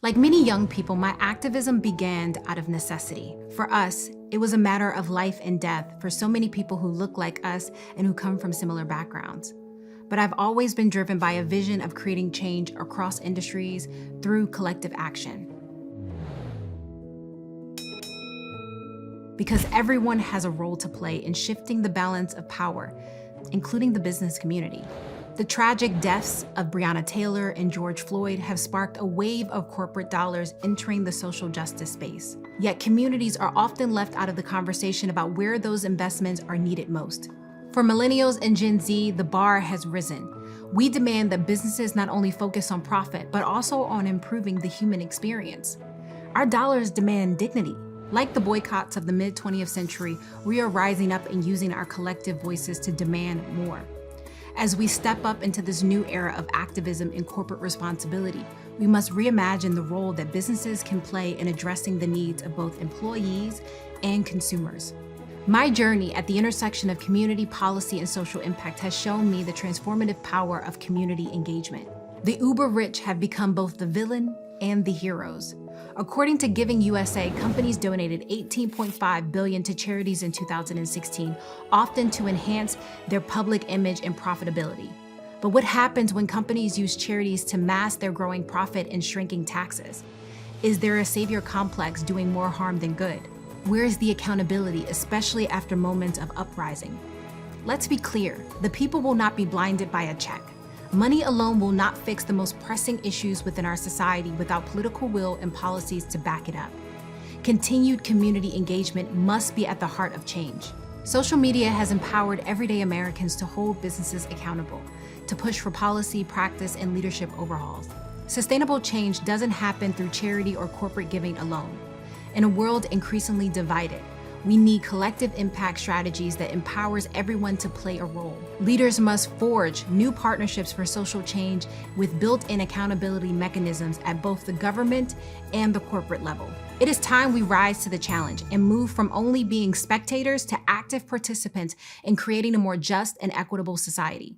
Like many young people, my activism began out of necessity. For us, it was a matter of life and death for so many people who look like us and who come from similar backgrounds. But I've always been driven by a vision of creating change across industries through collective action. Because everyone has a role to play in shifting the balance of power, including the business community. The tragic deaths of Breonna Taylor and George Floyd have sparked a wave of corporate dollars entering the social justice space. Yet communities are often left out of the conversation about where those investments are needed most. For millennials and Gen Z, the bar has risen. We demand that businesses not only focus on profit, but also on improving the human experience. Our dollars demand dignity. Like the boycotts of the mid-20th century, we are rising up and using our collective voices to demand more. As we step up into this new era of activism and corporate responsibility, we must reimagine the role that businesses can play in addressing the needs of both employees and consumers. My journey at the intersection of community, policy, and social impact has shown me the transformative power of community engagement. The uber rich have become both the villain and the heroes. According to Giving USA, companies donated $18.5 billion to charities in 2016, often to enhance their public image and profitability. But what happens when companies use charities to mask their growing profit and shrinking taxes? Is there a savior complex doing more harm than good? Where is the accountability, especially after moments of uprising? Let's be clear, the people will not be blinded by a check. Money alone will not fix the most pressing issues within our society without political will and policies to back it up. Continued community engagement must be at the heart of change. Social media has empowered everyday Americans to hold businesses accountable, to push for policy, practice, and leadership overhauls. Sustainable change doesn't happen through charity or corporate giving alone. In a world increasingly divided, we need collective impact strategies that empowers everyone to play a role. Leaders must forge new partnerships for social change with built-in accountability mechanisms at both the government and the corporate level. It is time we rise to the challenge and move from only being spectators to active participants in creating a more just and equitable society.